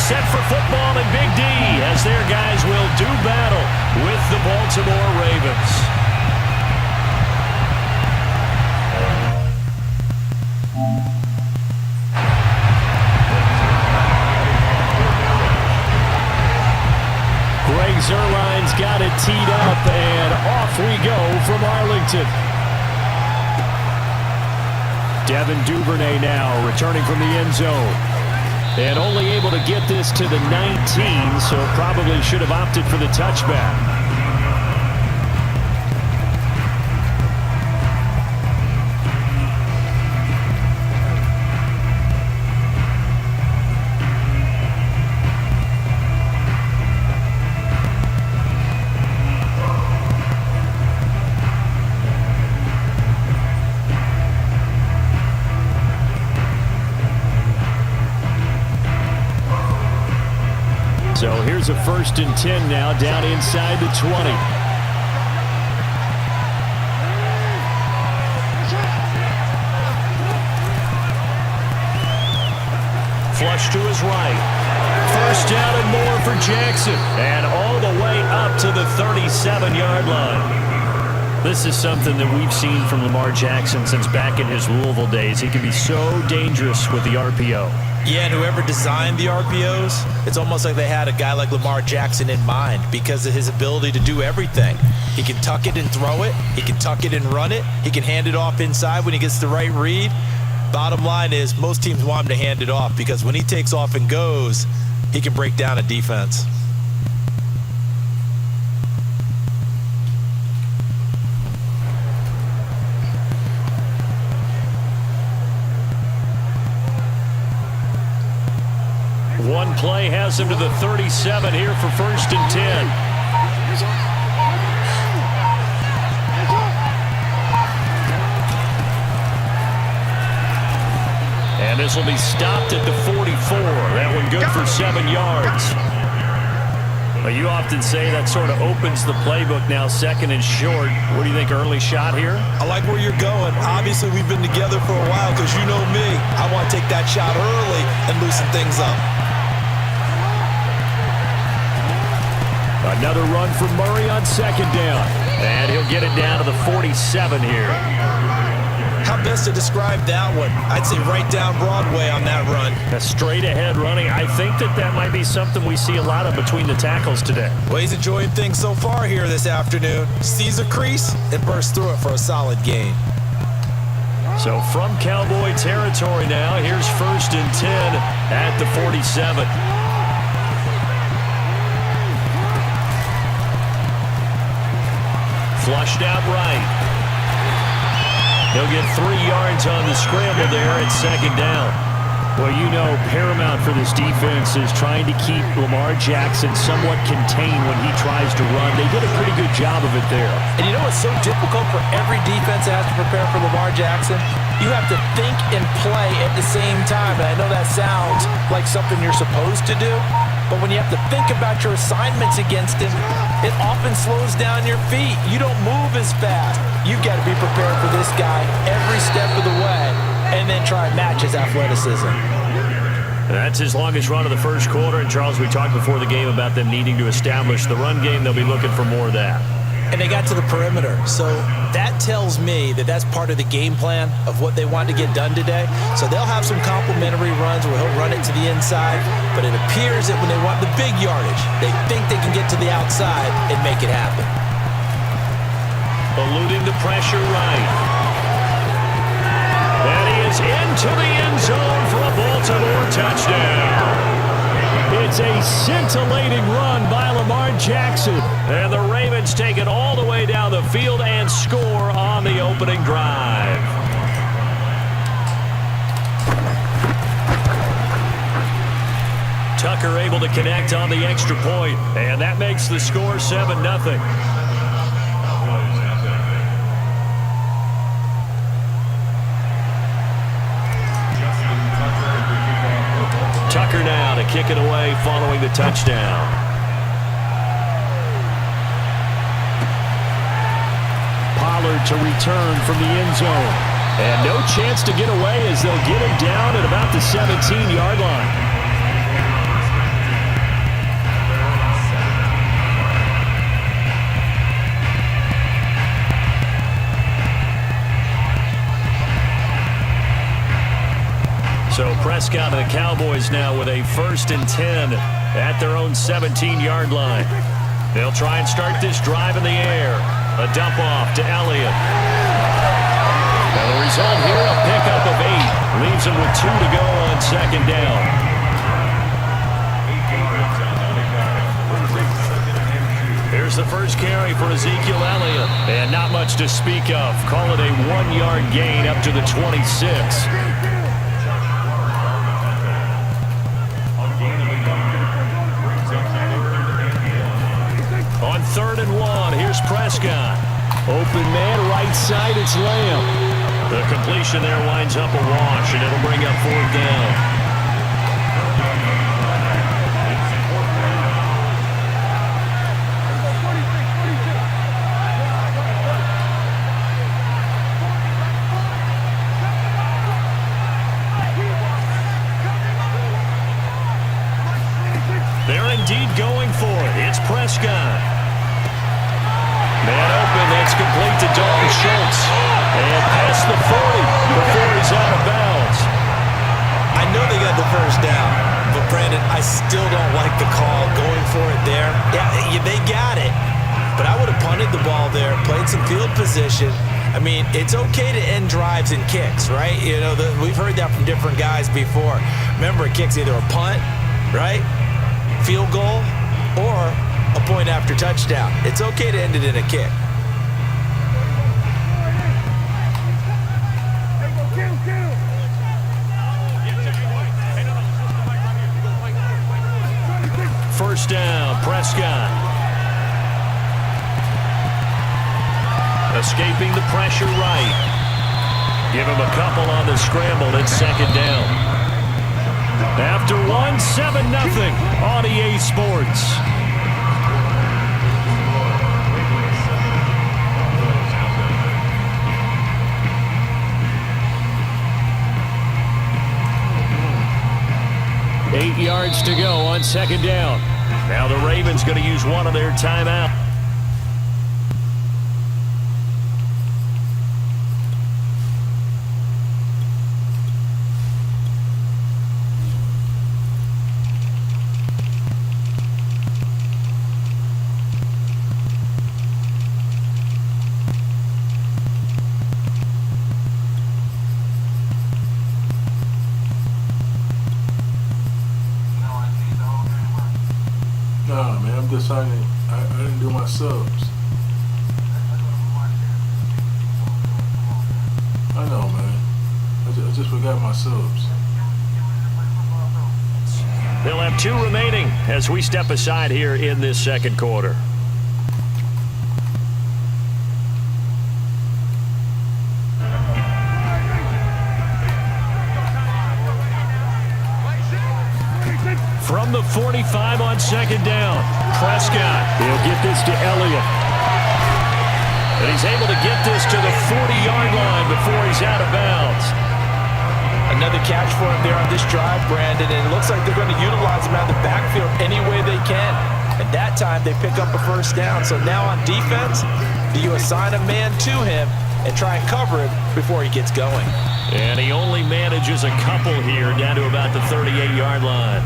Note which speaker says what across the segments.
Speaker 1: set for football in Big D as their guys will do battle with the Baltimore Ravens. Greg Zuerlein's got it teed up, and off we go from Arlington. Devin Duvernay now returning from the end zone. And only able to get this to the 19, so probably should have opted for the touchback. So here's a 1st and 10 now, down inside the 20. Flush to his right. 1st down and more for Jackson. And all the way up to the 37-yard line. This is something that we've seen from Lamar Jackson since back in his Louisville days. He can be so dangerous with the RPO.
Speaker 2: Yeah, and whoever designed the RPOs, it's almost like they had a guy like Lamar Jackson in mind because of his ability to do everything. He can tuck it and throw it. He can tuck it and run it. He can hand it off inside when he gets the right read. Bottom line is most teams want him to hand it off because when he takes off and goes, he can break down a defense.
Speaker 1: One play has him to the 37 here for 1st and 10. And this will be stopped at the 44. That one good for 7 yards. Well, you often say that sort of opens the playbook now, 2nd and short. What do you think, early shot here?
Speaker 2: I like where you're going. Obviously, we've been together for a while because you know me. I want to take that shot early and loosen things up.
Speaker 1: Another run for Murray on 2nd down. And he'll get it down to the 47 here.
Speaker 2: How best to describe that one? I'd say right down Broadway on that run.
Speaker 1: A straight ahead running. I think that might be something we see a lot of between the tackles today.
Speaker 2: Well, he's enjoying things so far here this afternoon. Sees a crease and bursts through it for a solid gain.
Speaker 1: So from Cowboy territory now, here's 1st and 10 at the 47. Flushed out right. He'll get 3 yards on the scramble there at 2nd down. Well, you know, paramount for this defense is trying to keep Lamar Jackson somewhat contained when he tries to run. They did a pretty good job of it there.
Speaker 2: And you know what's so difficult for every defense that has to prepare for Lamar Jackson? You have to think and play at the same time. And I know that sounds like something you're supposed to do, but when you have to think about your assignments against him, it often slows down your feet. You don't move as fast. You've got to be prepared for this guy every step of the way and then try and match his athleticism.
Speaker 1: That's his longest run of the 1st quarter. And, Charles, we talked before the game about them needing to establish the run game. They'll be looking for more of that.
Speaker 2: And they got to the perimeter. So that tells me that that's part of the game plan of what they want to get done today. So they'll have some complementary runs where he'll run it to the inside. But it appears that when they want the big yardage, they think they can get to the outside and make it happen.
Speaker 1: Eluding the pressure right. And he is into the end zone for a Baltimore touchdown. It's a scintillating run by Lamar Jackson. And the Ravens take it all the way down the field and score on the opening drive. Tucker able to connect on the extra point, and that makes the score 7-0. Tucker now to kick it away following the touchdown. Pollard to return from the end zone. And no chance to get away as they'll get him down at about the 17-yard line. Prescott and the Cowboys now with a 1st and 10 at their own 17-yard line. They'll try and start this drive in the air. A dump off to Elliott. Now the result here, a pickup of 8. Leaves him with 2 to go on 2nd down. Here's the first carry for Ezekiel Elliott. And not much to speak of. Call it a 1-yard gain up to the 26. On 3rd and 1, here's Prescott. Open man, right side, it's Lamb. The completion there winds up a wash, and it'll bring up 4th down. They're indeed going for it. It's Prescott. Man open, that's complete to Dalton Schultz. And past the 40 before he's out of bounds.
Speaker 2: I know they got the first down, but Brandon, I still don't like the call going for it there. Yeah, they got it, but I would have punted the ball there, played some field position. I mean, it's okay to end drives and kicks, right? You know, we've heard that from different guys before. Remember, a kick's either a punt, right? Field goal, or a point after touchdown. It's okay to end it in a kick.
Speaker 1: First down, Prescott. Escaping the pressure right. Give him a couple on the scramble. It's 2nd down. After 1, 7-0 on EA Sports. Eight yards to go on 2nd down. Now the Ravens going to use one of their timeouts.
Speaker 3: Nah, man, I'm just trying to. I didn't do my subs. I know, man. I just forgot my subs.
Speaker 1: They'll have 2 remaining as we step aside here in this 2nd quarter. From the 45 on 2nd down, Prescott. He'll get this to Elliott. And he's able to get this to the 40-yard line before he's out of bounds.
Speaker 2: Another catch for him there on this drive, Brandon, and it looks like they're going to utilize him out of the backfield any way they can. And that time they pick up a first down. So now on defense, do you assign a man to him and try and cover it before he gets going?
Speaker 1: And he only manages a couple here down to about the 38-yard line.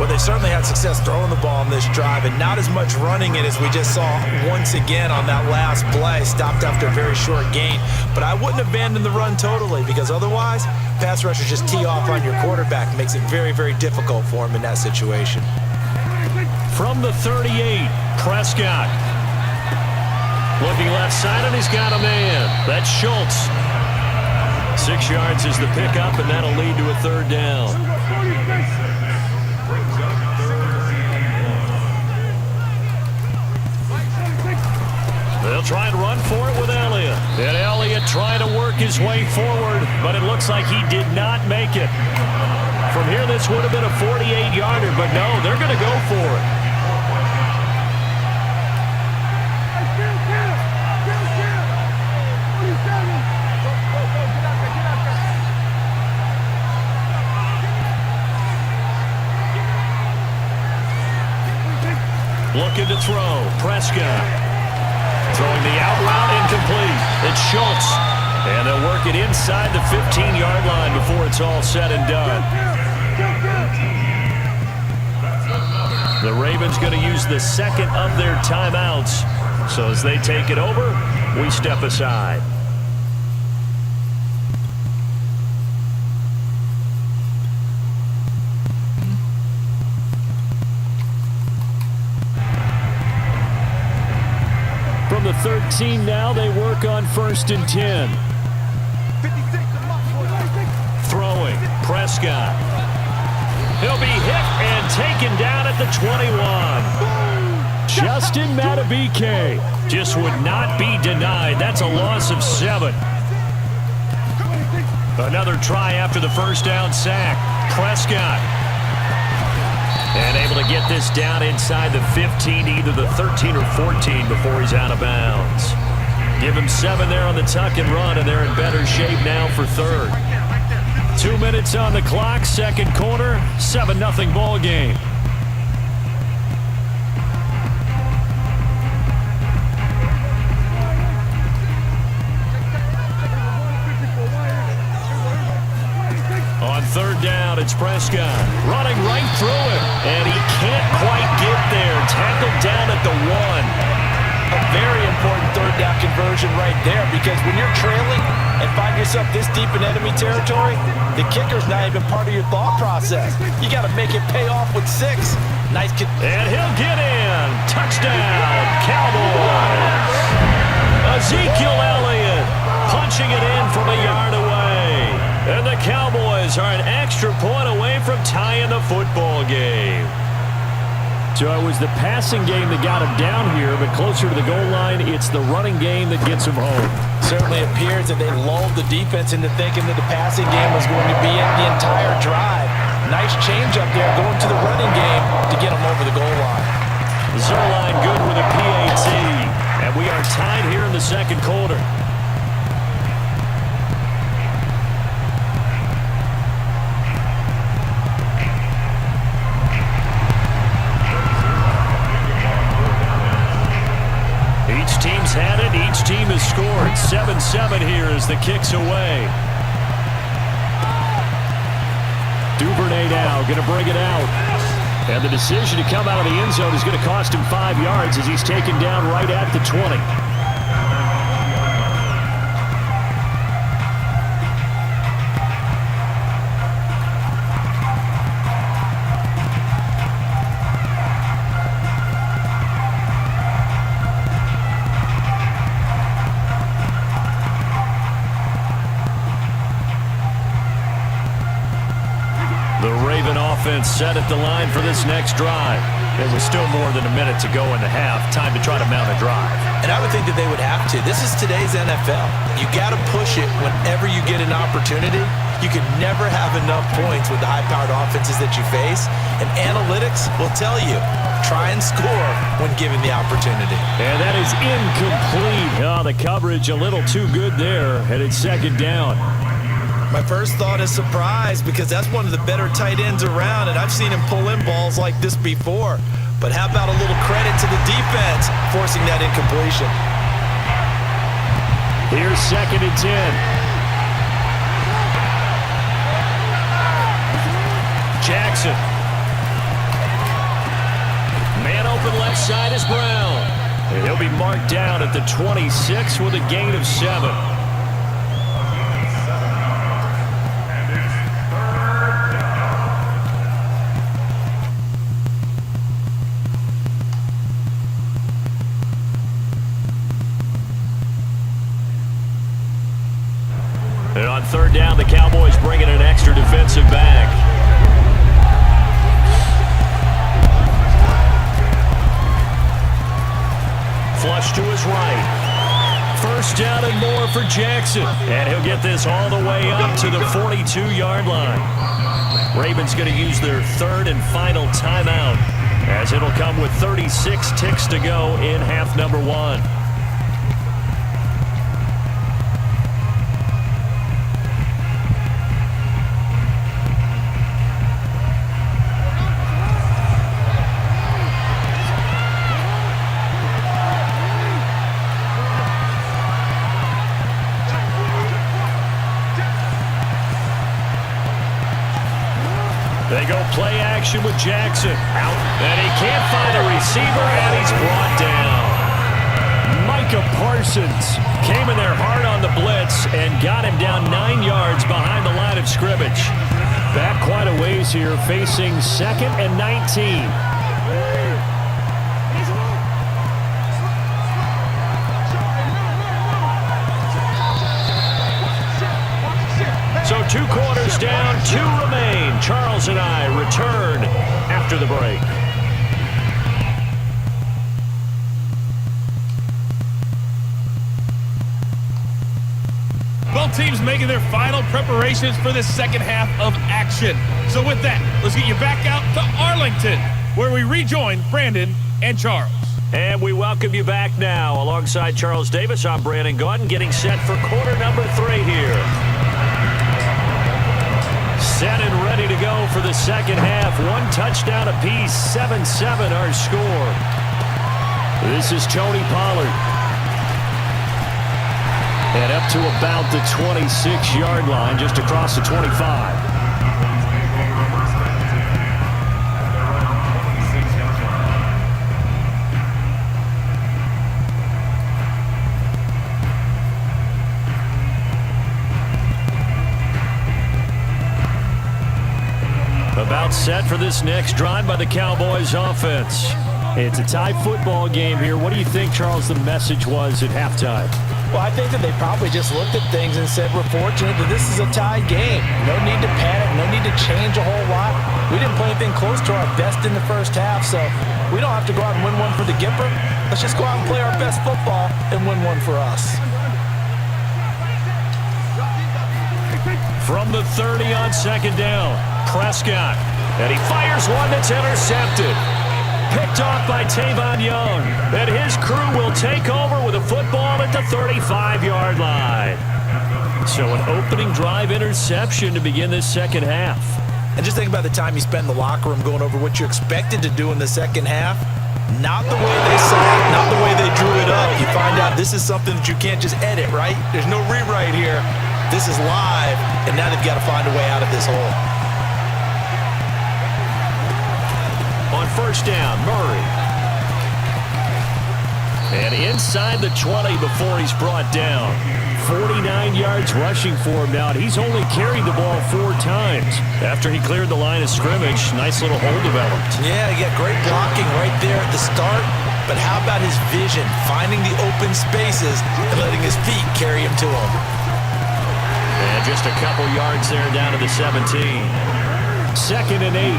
Speaker 2: Well, they certainly had success throwing the ball on this drive and not as much running it as we just saw once again on that last play. Stopped after a very short gain. But I wouldn't abandon the run totally, because otherwise, pass rushers just tee off on your quarterback. It makes it very, very difficult for him in that situation.
Speaker 1: From the 38, Prescott. Looking left side, and he's got a man. That's Schultz. 6 yards is the pickup, and that'll lead to a 3rd down. They'll try and run for it with Elliott. And Elliott trying to work his way forward, but it looks like he did not make it. From here, this would have been a 48-yarder, but no, they're going to go for it. Looking to throw, Prescott. Throwing the out route, incomplete. It's Schultz. And they'll work it inside the 15-yard line before it's all said and done. The Ravens going to use the second of their timeouts. So as they take it over, we step aside. From the 13 now, they work on 1st and 10. Throwing, Prescott. He'll be hit and taken down at the 21. Justin Madubuike just would not be denied. That's a loss of 7. Another try after the first down sack. Prescott. And able to get this down inside the 15, either the 13 or 14 before he's out of bounds. Give him 7 there on the tuck and run, and they're in better shape now for 3rd. 2 minutes on the clock, second quarter, 7-0 ball game. On 3rd down, it's Prescott running right through it, and he can't quite get there. Tackled down at the 1.
Speaker 2: A very important 3rd down conversion right there, because when you're trailing and find yourself this deep in enemy territory, the kicker's not even part of your thought process. You got to make it pay off with 6. Nice kick.
Speaker 1: And he'll get in. Touchdown, Cowboys. Ezekiel Elliott punching it in from a yard away. And the Cowboys are an extra point away from tying the football game. So it was the passing game that got him down here, but closer to the goal line, it's the running game that gets him home.
Speaker 2: Certainly appears that they lulled the defense into thinking that the passing game was going to be it the entire drive. Nice change up there going to the running game to get him over the goal line.
Speaker 1: Zerline good with a PAT. And we are tied here in the second quarter. Each team's had it. Each team has scored. 7-7 here as the kick's away. Duvernay now going to bring it out. And the decision to come out of the end zone is going to cost him 5 yards as he's taken down right at the 20. Offense set at the line for this next drive. There was still more than a minute to go in the half. Time to try to mount a drive.
Speaker 2: And I would think that they would have to. This is today's NFL. You got to push it whenever you get an opportunity. You can never have enough points with the high-powered offenses that you face. And analytics will tell you, try and score when given the opportunity.
Speaker 1: And that is incomplete. Oh, the coverage a little too good there. And it's second down.
Speaker 2: My first thought is surprise, because that's one of the better tight ends around, and I've seen him pull in balls like this before. But how about a little credit to the defense forcing that incompletion?
Speaker 1: Here's 2nd and 10. Jackson. Man open left side is Brown. And he'll be marked down at the 26 with a gain of 7. And on 3rd down, the Cowboys bring in an extra defensive back. Flush to his right. 1st down and more for Jackson. And he'll get this all the way up to the 42-yard line. Ravens going to use their 3rd and final timeout, as it'll come with 36 ticks to go in half number 1. They go play action with Jackson. Out. And he can't find a receiver, and he's brought down. Micah Parsons came in there hard on the blitz and got him down 9 yards behind the line of scrimmage. Back quite a ways here, facing 2nd and 19. So 2 quarters down, 2 remain. Charles and I return after the break.
Speaker 4: Both teams making their final preparations for the second half of action. So with that, let's get you back out to Arlington, where we rejoin Brandon and Charles.
Speaker 1: And we welcome you back now. Alongside Charles Davis, I'm Brandon Gaudin, getting set for quarter number 3 here. Set and ready to go for the second half. 1 touchdown apiece, 7-7 our score. This is Tony Pollard. And up to about the 26-yard line, just across the 25. About set for this next drive by the Cowboys offense. It's a tie football game here. What do you think, Charles, the message was at halftime?
Speaker 2: Well, I think that they probably just looked at things and said, we're fortunate that this is a tie game. No need to panic, no need to change a whole lot. We didn't play anything close to our best in the first half, so we don't have to go out and win one for the Gipper. Let's just go out and play our best football and win one for us.
Speaker 1: From the 30 on second down, Prescott. And he fires one that's intercepted. Picked off by Tavon Young. And his crew will take over with a football at the 35-yard line. So an opening drive interception to begin this second half.
Speaker 2: And just think about the time you spend in the locker room going over what you expected to do in the second half. Not the way they saw it, not the way they drew it up. You find out this is something that you can't just edit, right? There's no rewrite here. This is live, and now they've got to find a way out of this hole.
Speaker 1: On first down, Murray. And inside the 20 before he's brought down. 49 yards rushing for him now. He's only carried the ball 4 times. After he cleared the line of scrimmage, nice little hole developed.
Speaker 2: Yeah, he got great blocking right there at the start. But how about his vision, finding the open spaces and letting his feet carry him to him?
Speaker 1: And just a couple yards there down to the 17. 2nd and 8.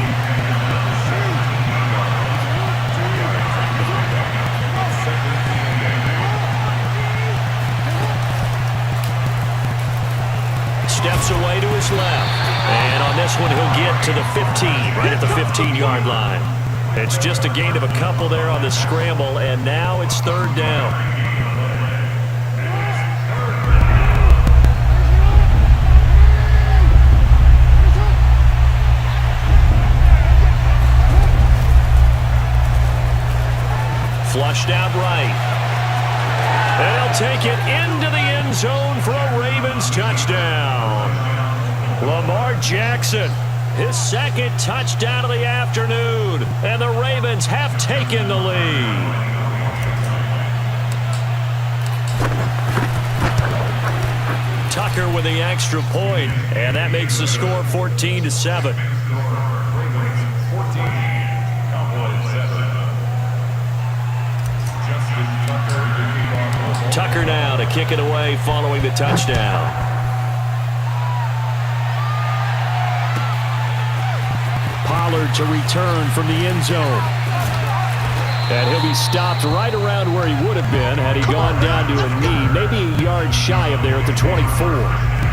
Speaker 1: Steps away to his left. And on this one, he'll get to the 15, right at the 15-yard line. It's just a gain of a couple there on the scramble, and now it's 3rd down. Flushed out right. And they'll take it into the end zone for a Ravens touchdown. Lamar Jackson, his 2nd touchdown of the afternoon. And the Ravens have taken the lead. Tucker with the extra point, and that makes the score 14-7. Tucker now to kick it away following the touchdown. Pollard to return from the end zone. And he'll be stopped right around where he would have been had he gone down to a knee, maybe a yard shy of there at the 24.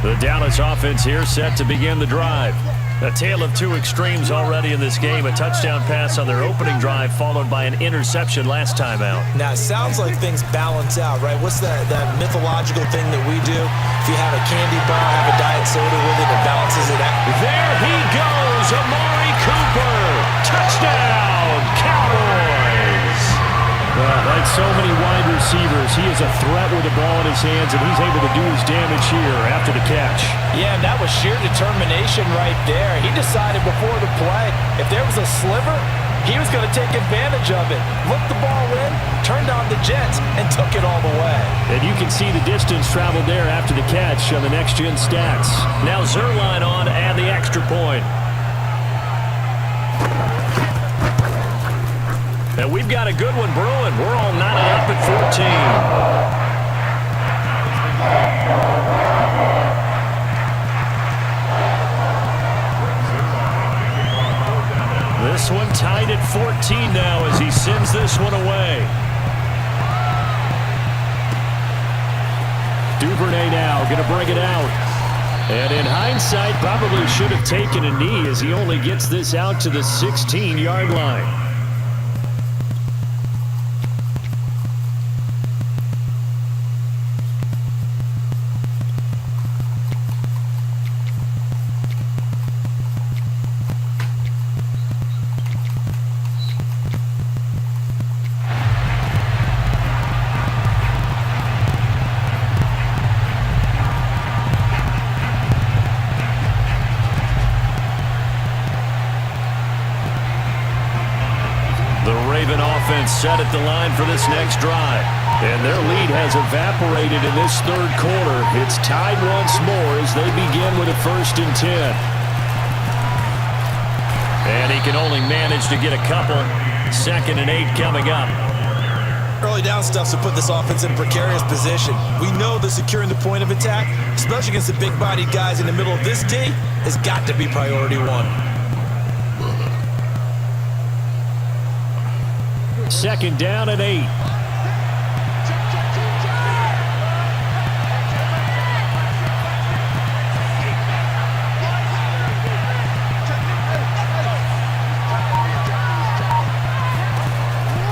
Speaker 1: The Dallas offense here set to begin the drive. A tale of 2 extremes already in this game. A touchdown pass on their opening drive followed by an interception last time out.
Speaker 2: Now, it sounds like things balance out, right? What's that mythological thing that we do? If you have a candy bar, have a diet soda with it, it balances it out.
Speaker 1: There he goes, Amari Cooper. Touchdown, Cowboys. Like so many wide receivers, he is a threat with the ball in his hands, and he's able to do his damage here after the catch.
Speaker 2: Yeah, and that was sheer determination right there. He decided before the play, if there was a sliver, he was going to take advantage of it. Looked the ball in, turned on the jets, and took it all the way.
Speaker 1: And you can see the distance traveled there after the catch on the next-gen stats. Now Zerline on and the extra point. And we've got a good one brewing. We're all knotted up at 14. This one tied at 14 now as he sends this one away. Duvernay now going to bring it out. And in hindsight, probably should have taken a knee as he only gets this out to the 16-yard line. Set at the line for this next drive. And their lead has evaporated in this third quarter. It's tied once more as they begin with a 1st and 10. And he can only manage to get a couple. 2nd and 8 coming up.
Speaker 2: Early down stuff's to put this offense in a precarious position. We know that securing the point of attack, especially against the big-bodied guys in the middle of this D, has got to be priority one.
Speaker 1: 2nd down and 8.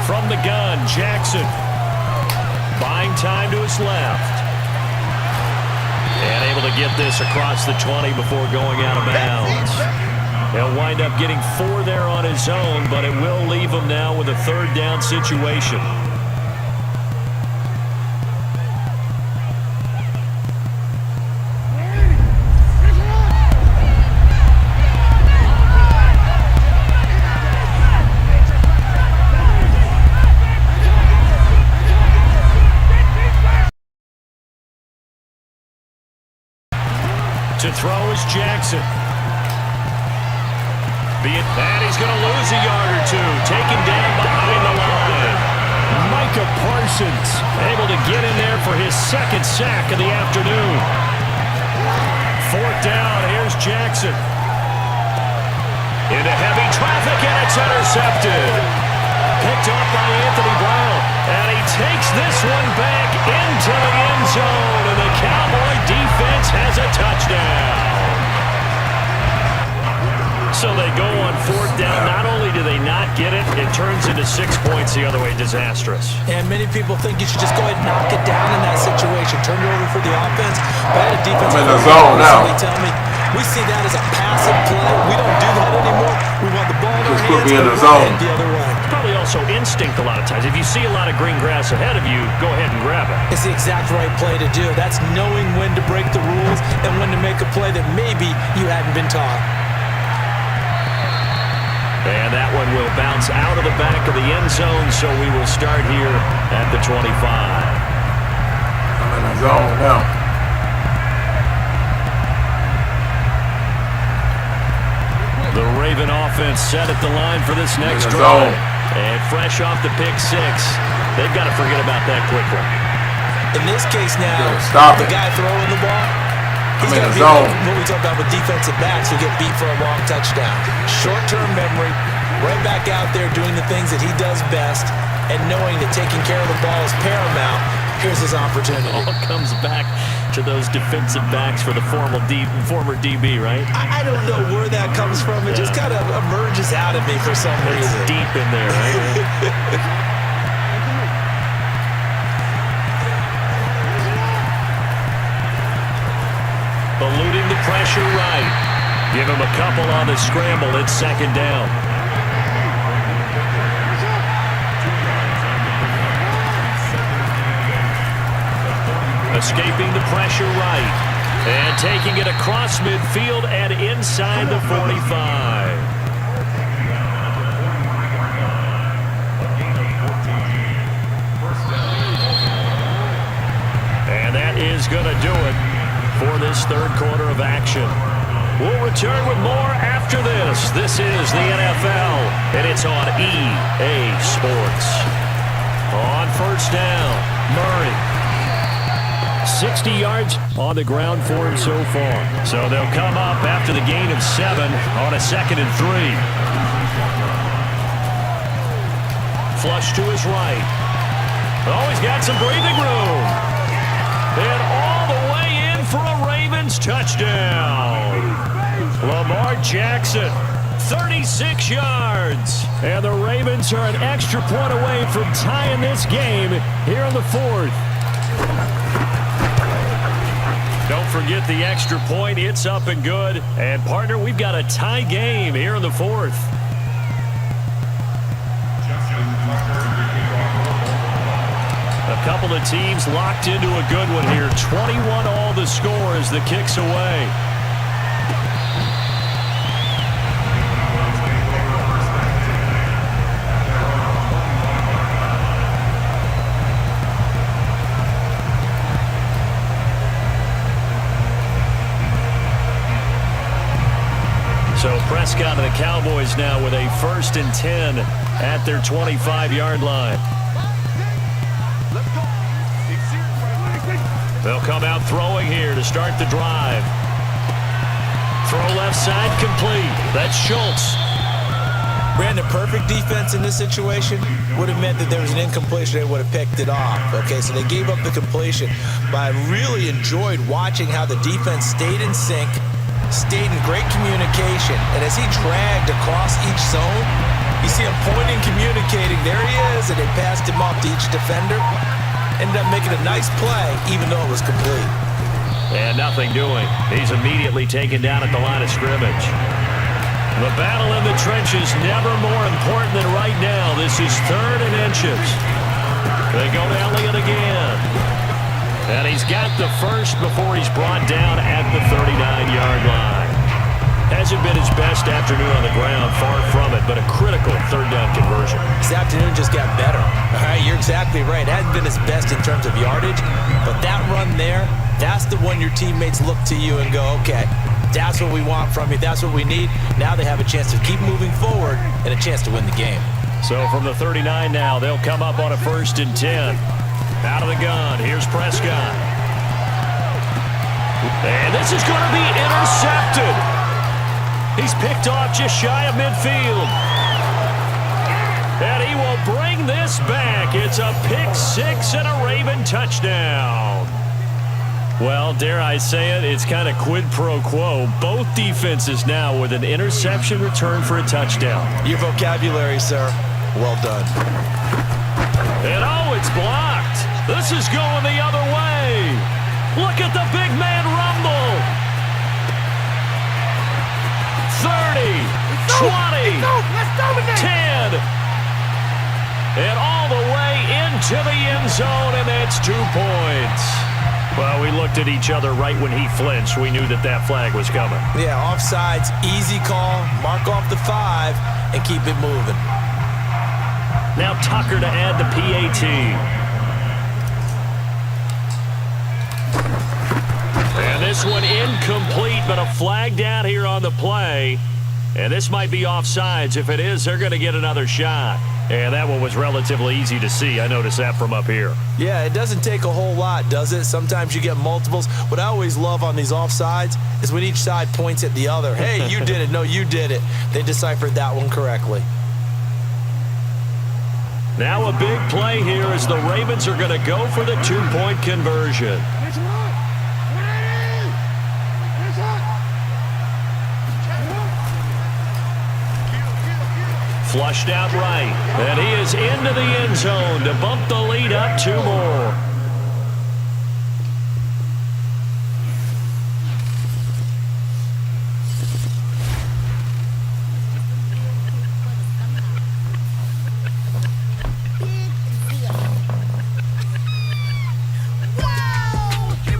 Speaker 1: From the gun, Jackson. Buying time to his left. And able to get this across the 20 before going out of bounds. He'll wind up getting 4 there on his own, but it will leave him now with a 3rd down situation. To throw is Jackson. And he's going to lose a yard or two. Taken down behind the line. Micah Parsons able to get in there for his 2nd sack of the afternoon. 4th down. Here's Jackson. Into heavy traffic, and it's intercepted. Picked up by Anthony Brown. And he takes this one back into the end zone. And the Cowboy defense has a touchdown. So they go on 4th down. Not only do they not get it, it turns into 6 points the other way. Disastrous.
Speaker 2: And many people think you should just go ahead and knock it down in that situation. Turn it over for the offense. But a defense
Speaker 3: I'm in the zone now.
Speaker 2: Tell me, we see that as a passive play. We don't do that anymore. We want the ball in our hands.
Speaker 3: Just put me in the zone.
Speaker 2: The other way.
Speaker 1: Probably also instinct a lot of times. If you see a lot of green grass ahead of you, go ahead and grab it.
Speaker 2: It's the exact right play to do. That's knowing when to break the rules and when to make a play that maybe you hadn't been taught.
Speaker 1: And that one will bounce out of the back of the end zone, so we will start here at the 25.
Speaker 3: I'm in the zone now.
Speaker 1: The Raven offense set at the line for this next drive. And fresh off the pick 6, they've got to forget about that quickly.
Speaker 2: In this case now, the guy throwing the ball, he's got to be like what we talk about with defensive backs who get beat for a long touchdown. Short-term memory, right back out there doing the things that he does best, and knowing that taking care of the ball is paramount. Here's his opportunity.
Speaker 1: All comes back to those defensive backs for the former DB, right?
Speaker 2: I don't know where that comes from. It just kind of emerges out of me for some reason.
Speaker 1: It's deep in there, right? Eluding the pressure right. Give him a couple on the scramble. It's 2nd down. Escaping the pressure right. And taking it across midfield and inside the 45. And that is going to do it for this third quarter of action. We'll return with more after this. This is the NFL, and it's on EA Sports. On first down, Murray. 60 yards on the ground for him so far. So they'll come up after the gain of 7 on a 2nd and 3. Flush to his right. Oh, he's got some breathing room. And all the way in for a Ravens touchdown. Lamar Jackson, 36 yards. And the Ravens are an extra point away from tying this game here in the 4th. Don't forget the extra point. It's up and good. And, partner, we've got a tie game here in the 4th. A couple of teams locked into a good one here. 21 all the score as the kick's away. So Prescott and the Cowboys now with a 1st and 10 at their 25-yard line. They'll come out throwing here to start the drive. Throw left side complete. That's Schultz.
Speaker 2: Brandon, perfect defense in this situation would have meant that there was an incompletion. They would have picked it off. Okay, so they gave up the completion. But I really enjoyed watching how the defense stayed in sync, stayed in great communication. And as he dragged across each zone, you see him pointing, communicating. There he is, and they passed him off to each defender. Ended up making a nice play, even though it was complete.
Speaker 1: And nothing doing. He's immediately taken down at the line of scrimmage. The battle in the trenches never more important than right now. This is 3rd and inches. They go to Elliott again. And he's got the first before he's brought down at the 39-yard line. Hasn't been his best afternoon on the ground, far from it, but a critical 3rd down conversion.
Speaker 2: This afternoon just got better. All right, you're exactly right. It hasn't been his best in terms of yardage, but that run there, that's the one your teammates look to you and go, okay, that's what we want from you. That's what we need. Now they have a chance to keep moving forward and a chance to win the game.
Speaker 1: So from the 39 now, they'll come up on a 1st and 10. Out of the gun, here's Prescott. And this is going to be intercepted. He's picked off just shy of midfield. And he will bring this back. It's a pick 6 and a Raven touchdown. Well, dare I say it, it's kind of quid pro quo. Both defenses now with an interception return for a touchdown.
Speaker 2: Your vocabulary, sir. Well done.
Speaker 1: And oh, it's blocked. This is going the other way. Look at the big man rumble. 30, 20, 10, and all the way into the end zone, and that's 2 points. Well, we looked at each other right when he flinched. We knew that that flag was coming.
Speaker 2: Yeah, offsides, easy call, mark off the 5, and keep it moving.
Speaker 1: Now Tucker to add the PAT. And this one incomplete, but a flag down here on the play. And this might be offsides. If it is, they're going to get another shot. And that one was relatively easy to see. I noticed that from up here.
Speaker 2: Yeah, it doesn't take a whole lot, does it? Sometimes you get multiples. What I always love on these offsides is when each side points at the other. Hey, you did it. No, you did it. They deciphered that one correctly.
Speaker 1: Now a big play here as the Ravens are going to go for the 2-point conversion. Flushed out right, and he is into the end zone to bump the lead up 2 more.